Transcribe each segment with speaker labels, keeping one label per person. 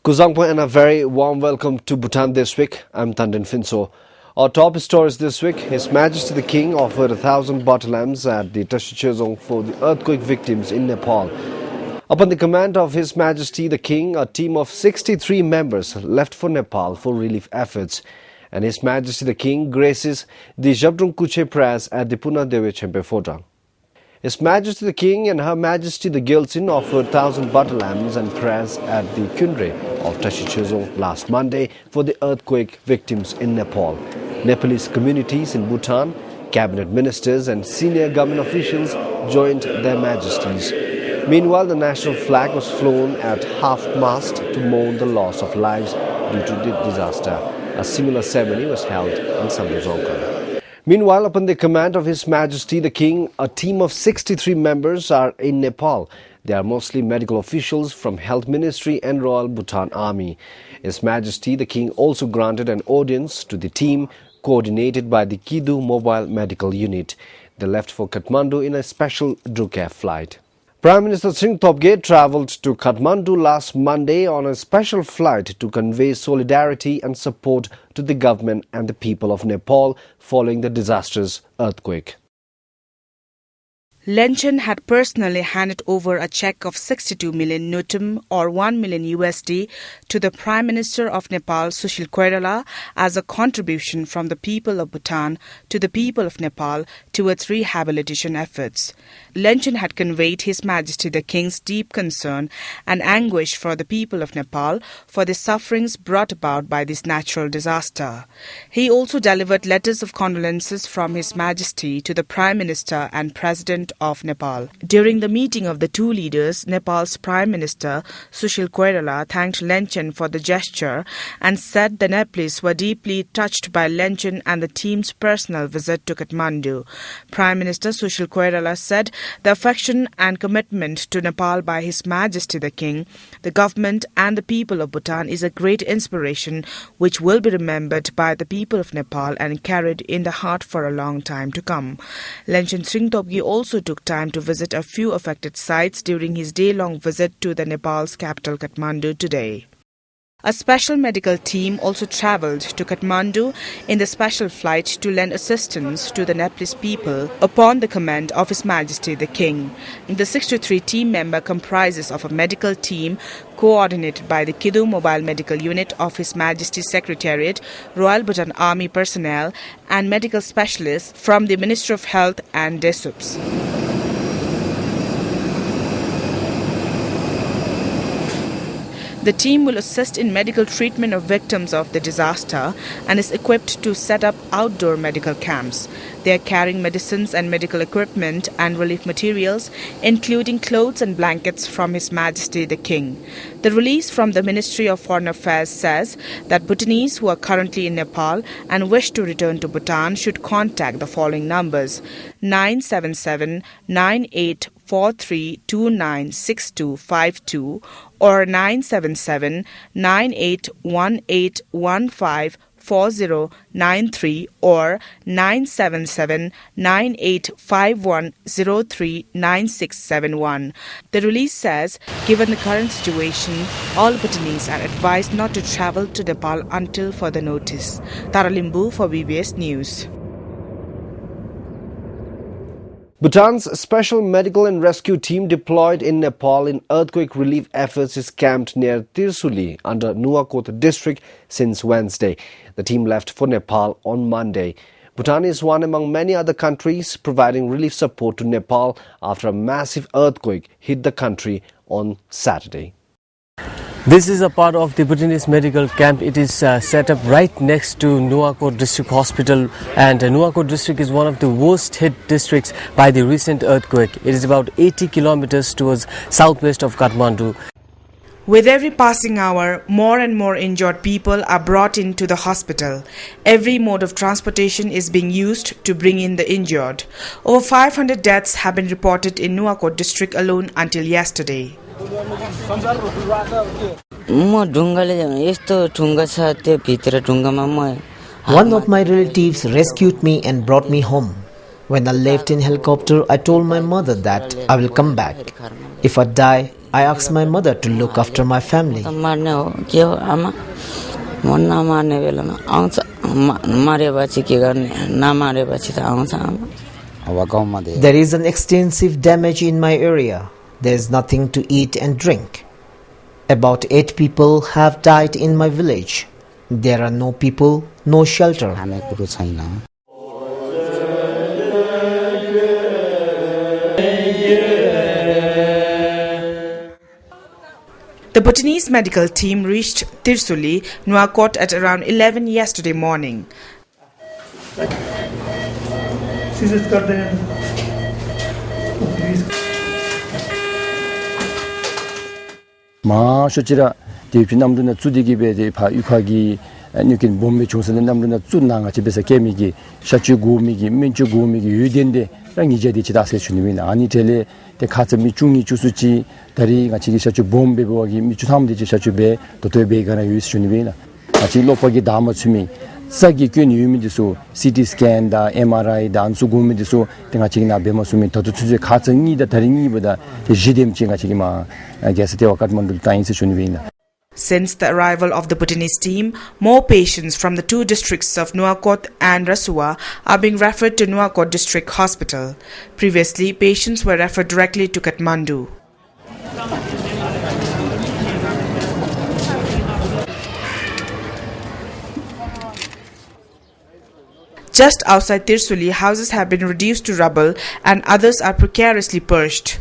Speaker 1: Kuzangpo and a very warm welcome to Bhutan This Week. I'm Tandin Finso. Our top stories this week: His Majesty the King offered 1,000 butter lamps at the Tashichezong for the earthquake victims in Nepal. Upon the command of His Majesty the King, a team of 63 members left for Nepal for relief efforts. And His Majesty the King graces the Jabdrung Kuche Press at the Puna Dewe Chempe Fort. His Majesty the King and Her Majesty the Giltsin offered 1,000 butter lamps and prayers at the Kundre of Tashichezong last Monday for the earthquake victims in Nepal. Nepalese communities in Bhutan, cabinet ministers and senior government officials joined their majesties. Meanwhile, the national flag was flown at half-mast to mourn the loss of lives due to the disaster. A similar ceremony was held in Sambuzongkar. Meanwhile, upon the command of His Majesty the King, a team of 63 members are in Nepal. They are mostly medical officials from Health Ministry and Royal Bhutan Army. His Majesty the King also granted an audience to the team coordinated by the Kidu Mobile Medical Unit. They left for Kathmandu in a special Druke flight. Prime Minister Singh Topge travelled to Kathmandu last Monday on a special flight to convey solidarity and support to the government and the people of Nepal following the disastrous earthquake.
Speaker 2: Lenchen had personally handed over a cheque of 62 million Nutum or 1 million USD to the Prime Minister of Nepal, Sushil Koirala, as a contribution from the people of Bhutan to the people of Nepal towards rehabilitation efforts. Lenchen had conveyed His Majesty the King's deep concern and anguish for the people of Nepal for the sufferings brought about by this natural disaster. He also delivered letters of condolences from His Majesty to the Prime Minister and President of Nepal. During the meeting of the two leaders, Nepal's Prime Minister Sushil Koirala thanked Lenchen for the gesture and said the Nepalese were deeply touched by Lenchen and the team's personal visit to Kathmandu. Prime Minister Sushil Koirala said the affection and commitment to Nepal by His Majesty the King, the government and the people of Bhutan is a great inspiration which will be remembered by the people of Nepal and carried in the heart for a long time to come. Lenchen Sringtopgi also took time to visit a few affected sites during his day-long visit to the Nepal's capital Kathmandu today. A special medical team also travelled to Kathmandu in the special flight to lend assistance to the Nepalese people upon the command of His Majesty the King. The 63 team member comprises of a medical team coordinated by the Kidu Mobile Medical Unit of His Majesty's Secretariat, Royal Bhutan Army personnel and medical specialists from the Ministry of Health and DESUPS. The team will assist in medical treatment of victims of the disaster and is equipped to set up outdoor medical camps. They are carrying medicines and medical equipment and relief materials, including clothes and blankets from His Majesty the King. The release from the Ministry of Foreign Affairs says that Bhutanese who are currently in Nepal and wish to return to Bhutan should contact the following numbers: 977 9843 296252 or 977 981815 4093 or 977 9851039671. The release says, given the current situation, all Bhutanese are advised not to travel to Nepal until further notice. Tara Limbu for BBS News.
Speaker 1: Bhutan's special medical and rescue team deployed in Nepal in earthquake relief efforts is camped near Tirsuli under Nuwakot district since Wednesday. The team left for Nepal on Monday. Bhutan is one among many other countries providing relief support to Nepal after a massive earthquake hit the country on Saturday.
Speaker 3: This is a part of the Bhutanese medical camp. It is set up right next to Nuwakot District Hospital, and Nuwakot District is one of the worst hit districts by the recent earthquake. It is about 80 kilometers towards southwest of Kathmandu.
Speaker 2: With every passing hour, more and more injured people are brought into the hospital. Every mode of transportation is being used to bring in the injured. Over 500 deaths have been reported in Nuwakot district alone until yesterday.
Speaker 4: One of my relatives rescued me and brought me home. When I left in helicopter, I told my mother that I will come back. If I die, I asked my mother to look after my family. There is an extensive damage in my area. There is nothing to eat and drink. About 8 people have died in my village. There are no people, no shelter.
Speaker 2: The Bhutanese medical team reached Tirsuli, Nuakot at around 11 yesterday morning.
Speaker 5: 마쇼치라 대피남도나 주디기베데 파 유카기 뉴킨 bombe 총선은 남도나 쭈나가 집에서 개미기 샤추고미기 민추고미기 유된데 랑이제디 지다세 주님이나 아니 텔레 데 카츠미 중이 주수지 다리 같이 샤추 bombe 보기 미추탐데지 샤추베 도토베가나 유스 주님이나 같이 로퍼기 다마츠미 사기 균 유미디소 CT 스캔 다 MRI 다 안수고미디소 등가 지기나 베모스미 더도 주제 가정이다 다리니보다 지뎀치가 지기마 게스테와 카트만두 타인스 주니베나.
Speaker 2: Since the arrival of the Bhutanese team, more patients from the 2 districts of Nuakot and Rasua are being referred to Nuakot District Hospital. Previously, patients were referred directly to Kathmandu. Just outside Tirsuli, houses have been reduced to rubble and others are precariously perched.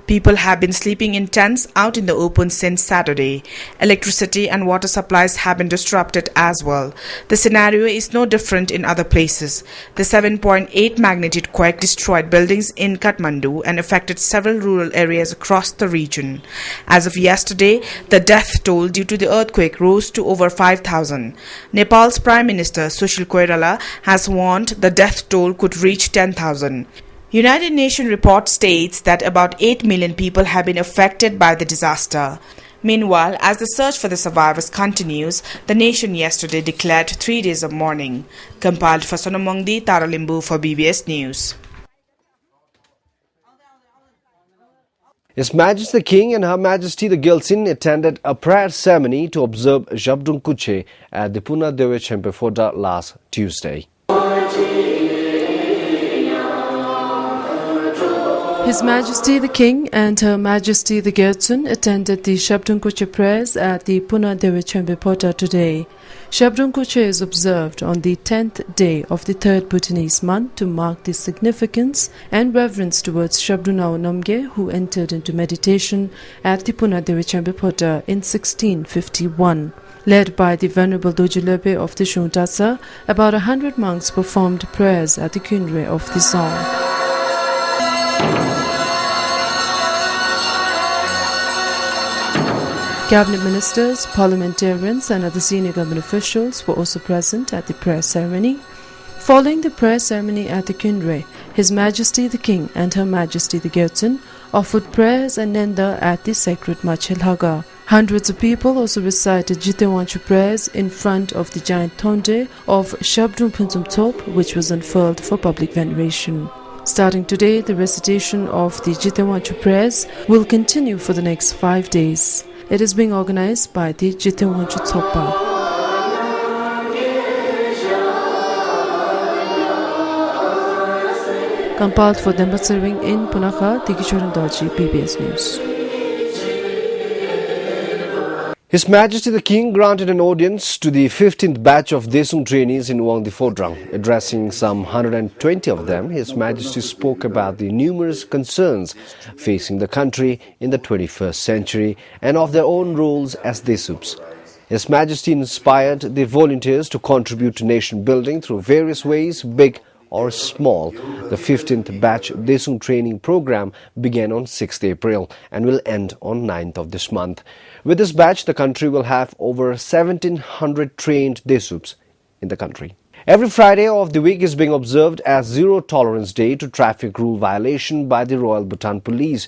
Speaker 2: People have been sleeping in tents out in the open since Saturday. Electricity and water supplies have been disrupted as well. The scenario is no different in other places. The 7.8 magnitude quake destroyed buildings in Kathmandu and affected several rural areas across the region. As of yesterday, the death toll due to the earthquake rose to over 5,000. Nepal's Prime Minister Sushil Koirala has warned the death toll could reach 10,000. United Nations report states that about 8 million people have been affected by the disaster. Meanwhile, as the search for the survivors continues, the nation yesterday declared 3 days of mourning. Compiled for Sonomongdi Taralimbu for BBS News.
Speaker 1: His Majesty the King and Her Majesty the Gyaltsen attended a prayer ceremony to observe Shabdung Kuche at the Puna Dewe Chempe Fota last Tuesday.
Speaker 6: His Majesty the King and Her Majesty the Gyaltsen attended the Shabdung Kuche prayers at the Puna Dewe Chempe Fota today. Shabdung Kuche is observed on the 10th day of the 3rd Bhutanese month to mark the significance and reverence towards Shabdunao Namge, who entered into meditation at the Puna Dewe Chempe Fota in 1651. Led by the Venerable Dojilepe of the Shuntasa, about 100 monks performed prayers at the Kunre of the song. Cabinet ministers, parliamentarians and other senior government officials were also present at the prayer ceremony. Following the prayer ceremony at the Kunre, His Majesty the King and Her Majesty the Gyaltsen offered prayers and nenda at the sacred Machilhaga. Hundreds of people also recited Jitewanchu prayers in front of the giant thonde of Shabdung Punsum Top, which was unfurled for public veneration. Starting today, the recitation of the Jitewanchu prayers will continue for the next 5 days. It is being organized by the Jitewanchu Tsopa. Compiled for Demba Serving in Punakha, Tikishoran Doji, PBS News.
Speaker 1: His Majesty the King granted an audience to the 15th batch of Desung trainees in Wangdi Phodrang. Addressing some 120 of them, His Majesty spoke about the numerous concerns facing the country in the 21st century and of their own roles as Desups. His Majesty inspired the volunteers to contribute to nation building through various ways, big or small. The 15th batch Desung training program began on 6th April and will end on 9th of this month. With this batch, the country will have over 1,700 trained Desups in the country. Every Friday of the week is being observed as Zero Tolerance Day to traffic rule violation by the Royal Bhutan Police.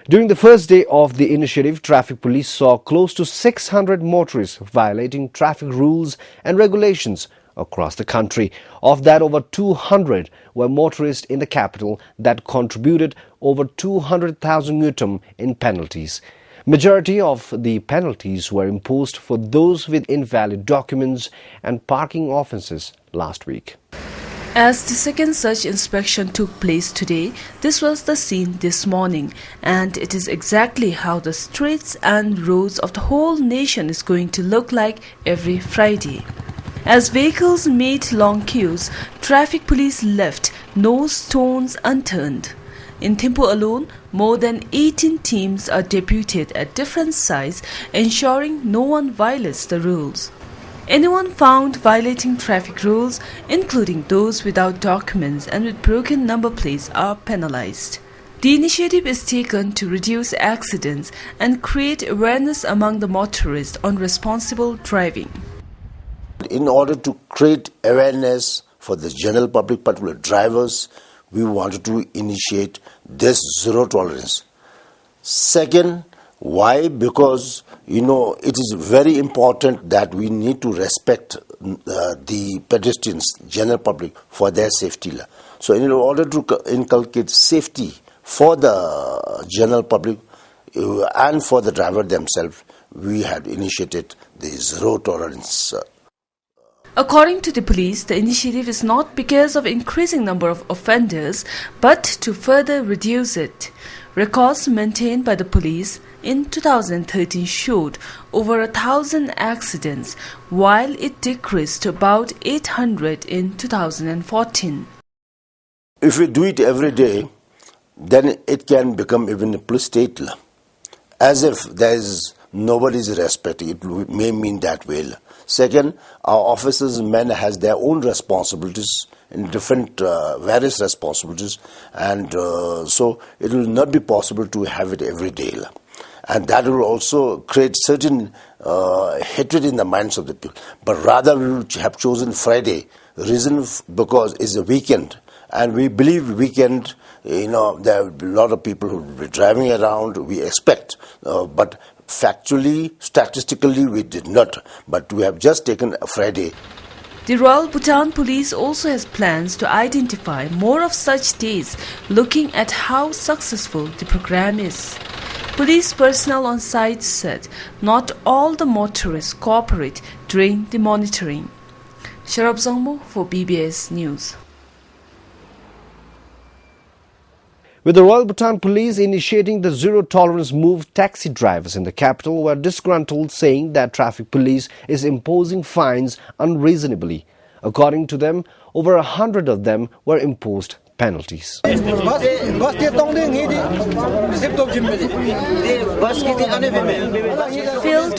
Speaker 1: During the first day of the initiative, traffic police saw close to 600 motorists violating traffic rules and regulations across the country. Of that, over 200 were motorists in the capital that contributed over 200,000 Nutum in penalties. Majority of the penalties were imposed for those with invalid documents and parking offences last week.
Speaker 6: As the second such inspection took place today, this was the scene this morning, and it is exactly how the streets and roads of the whole nation is going to look like every Friday. As vehicles made long queues, traffic police left no stones unturned. In Thimphu alone, more than 18 teams are deputed at different sites, ensuring no one violates the rules. Anyone found violating traffic rules, including those without documents and with broken number plates, are penalized. The initiative is taken to reduce accidents and create awareness among the motorists on responsible driving.
Speaker 7: In order to create awareness for the general public, particularly drivers, we wanted to initiate this zero tolerance. Second, why? Because, it is very important that we need to respect the pedestrians, general public, for their safety. So in order to inculcate safety for the general public and for the driver themselves, we had initiated the zero tolerance.
Speaker 6: According to the police, the initiative is not because of increasing number of offenders, but to further reduce it. Records maintained by the police in 2013 showed over 1,000 accidents, while it decreased to about 800 in 2014.
Speaker 7: If we do it every day, then it can become even a police state. As if there is nobody's respecting it, may mean that way. Second, our officers, men, has their own responsibilities in different various responsibilities, and so it will not be possible to have it every day, and that will also create certain hatred in the minds of the people. But rather, we will have chosen Friday. Reason because it's a weekend, and we believe weekend. There will be a lot of people who will be driving around. We expect, but factually, statistically, we did not. But we have just taken a Friday.
Speaker 6: The Royal Bhutan Police also has plans to identify more of such days, looking at how successful the program is. Police personnel on site said not all the motorists cooperate during the monitoring. Sharab Zangmo for BBS News.
Speaker 1: With the Royal Bhutan Police initiating the zero-tolerance move, taxi drivers in the capital were disgruntled, saying that traffic police is imposing fines unreasonably. According to them, over 100 of them were imposed penalties.
Speaker 6: Filled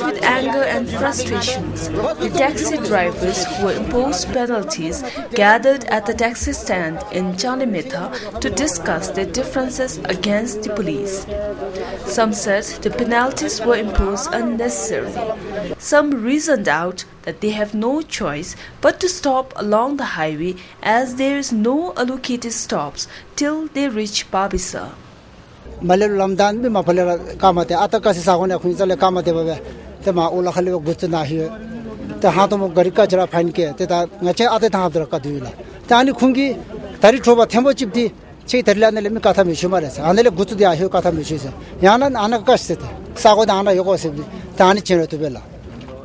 Speaker 6: with anger and frustrations, the taxi drivers who were imposed penalties gathered at the taxi stand in Chanimetha to discuss their differences against the police. Some said the penalties were imposed unnecessarily. Some reasoned out that they have no choice but to stop along the highway as there is no allocated stops till they reach Babisa.
Speaker 8: Malalamdan bi mapalera kamate atakasi sagone khunjale kamate babe tema ola khale gutna hi ta hatom gari ka jara fain ke ta ngache ate ta habdra ka duila tani khungi tari thoba thembo chipti chei tarlane le mi katha mi shumarese anele gutu dia hi katha mi shise yana ana ka sete sago da ana yogo se tani chero to bela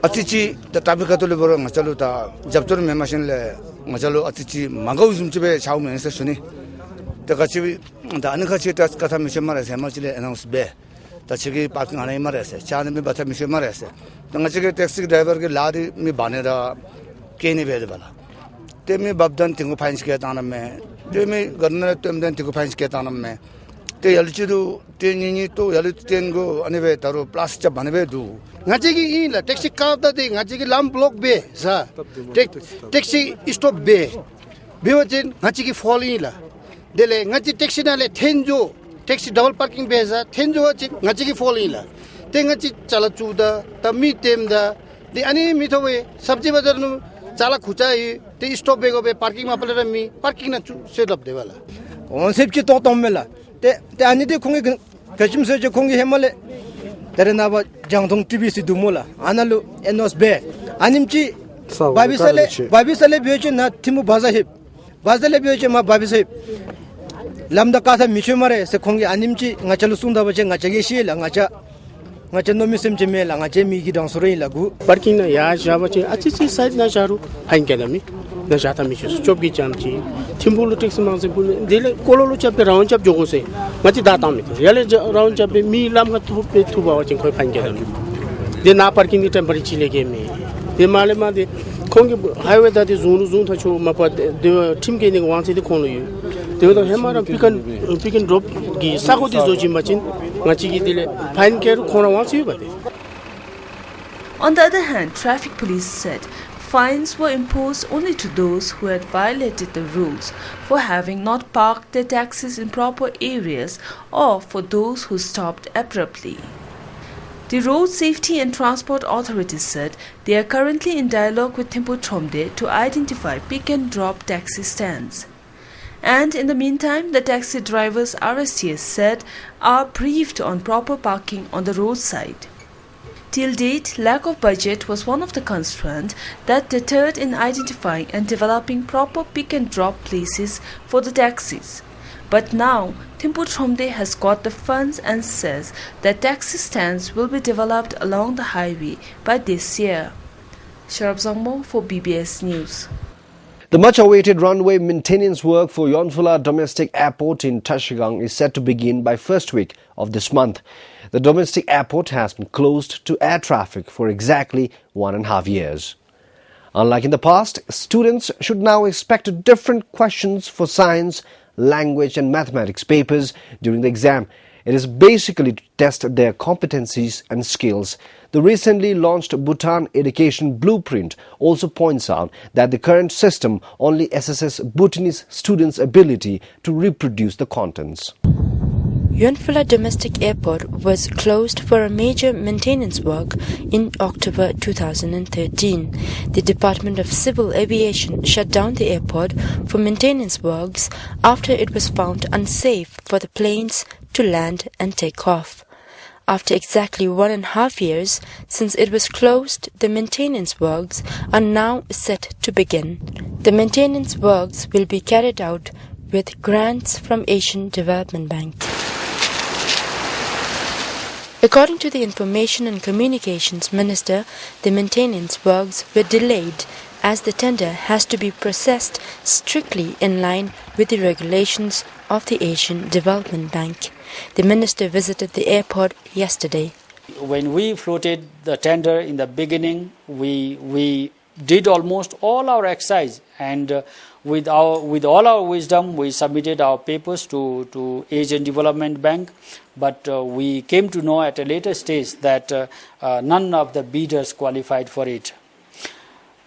Speaker 8: atichi ta tabika to le boro ngachalu ta jabtur me machine le ngachalu atichi mangau jumchibe chaume se suni ta kachi da ana kachi ta katha mi shumarese machile announce be ta chigi parking ana marese chane me batha mi shumarese ta ngachige taxi driver ke ladi mi banera keni be bala te me babdan tingu fines ke tanam me te me garna temden tingu fines ke tanam me te yalchidu te nini to yalittengo anebe taro plastic banebe du ngachigi in la taxi car da de ngachigi lam block be sa taxi stop be bewajin ngachigi fall in la dele ngachi taxi na le tenjo taxi double parking be sa tenjo ngachigi fall in la te ngachi chala chuda ta mi tem da de ani mi thowe sabji bazar nu chala khuchai te stop be go be parking ma pale mi parking na chu set up de wala on sepchi to tommela te ani de khongi gachim se je khongi hemale tere na ba jangthong tv si dumola analu enos be animchi babisale byoche na timu bazahib bazale byoche ma babisahib lamda kasa michumare se khongi animchi ngachalu sungda bache ngachage shila ngacha nomi semche mela ngache mi gi dangsore lagu
Speaker 9: parking na ya jabache achi side na jaru hain kelami na jata mi chop gi chamchi timbulu taxi mangse bul dele kololo chap round chap jogo se ngachi data mi yale round chap mi lam ga tu pe tu ba wachin khoi hain kelami de na parking ni temporary chile ge me de male ma de khongi highway da de zone tha chu ma pa de team ge ni wan se de khon yu de da hemara pick and drop gi sago de zoji machin ngachi gi dele fine care khona wan se ba de.
Speaker 6: On the other hand, traffic police said fines were imposed only to those who had violated the rules for having not parked their taxis in proper areas or for those who stopped abruptly. The Road Safety and Transport Authorities said they are currently in dialogue with Thimphu Thomde to identify pick-and-drop taxi stands. And in the meantime, the taxi drivers RSTS said are briefed on proper parking on the roadside. Till date, lack of budget was one of the constraints that deterred in identifying and developing proper pick-and-drop places for the taxis. But now, Thimphu Thomde has got the funds and says that taxi stands will be developed along the highway by this year. Sharab Zangmo for BBS News.
Speaker 1: The much-awaited runway maintenance work for Yonphula Domestic Airport in Tashigang is set to begin by first week of this month. The domestic airport has been closed to air traffic for exactly 1.5 years. Unlike in the past, students should now expect different questions for science, language and mathematics papers during the exam. It is basically to test their competencies and skills. The recently launched Bhutan Education Blueprint also points out that the current system only assesses Bhutanese students' ability to reproduce the contents.
Speaker 10: Yonphula Domestic Airport was closed for a major maintenance work in October 2013. The Department of Civil Aviation shut down the airport for maintenance works after it was found unsafe for the planes to land and take off. After exactly 1.5 years since it was closed, the maintenance works are now set to begin. The maintenance works will be carried out with grants from Asian Development Bank. According to the Information and Communications Minister, the maintenance works were delayed as the tender has to be processed strictly in line with the regulations of the Asian Development Bank. The minister visited the airport yesterday.
Speaker 11: When we floated the tender in the beginning, we did almost all our exercise, and with all our wisdom, we submitted our papers to Asian Development Bank. But we came to know at a later stage that none of the bidders qualified for it.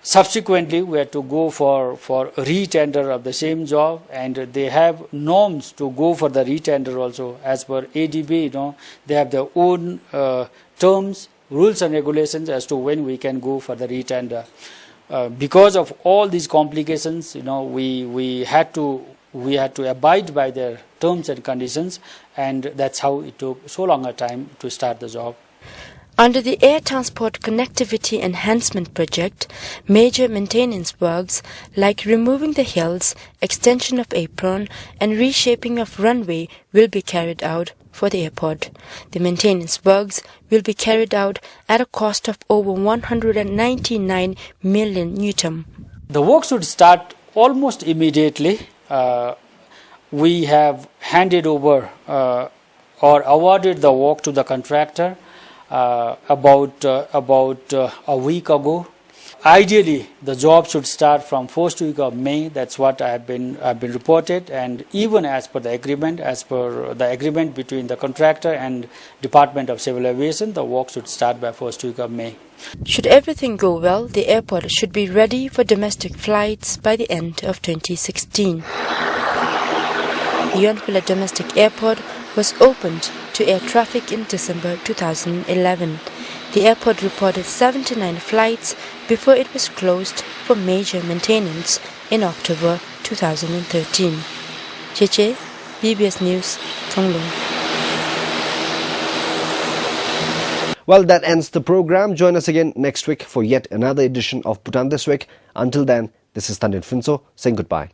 Speaker 11: Subsequently, we had to go for re-tender of the same job, and they have norms to go for the re-tender also. As per ADB, they have their own terms, rules and regulations as to when we can go for the re-tender. Because of all these complications, we had to abide by their terms and conditions, and that's how it took so long a time to start the job.
Speaker 10: Under the Air Transport Connectivity Enhancement Project, major maintenance works like removing the hills, extension of apron and reshaping of runway will be carried out for the airport. The maintenance works will be carried out at a cost of over 199 million Newton.
Speaker 11: The work should start almost immediately. We have handed over or awarded the work to the contractor about a week ago. Ideally, the job should start from first week of May. That's what I have been reported, and even as per the agreement between the contractor and Department of Civil Aviation, the work should start by first week of May.
Speaker 10: Should everything go well, the airport should be ready for domestic flights by the end of 2016. The Yonphula Domestic Airport was opened to air traffic in December 2011. The airport reported 79 flights before it was closed for major maintenance in October 2013. Cheche, BBS News, Thonglong.
Speaker 1: Well, that ends the program. Join us again next week for yet another edition of Bhutan This Week. Until then, this is Tandin Finso saying goodbye.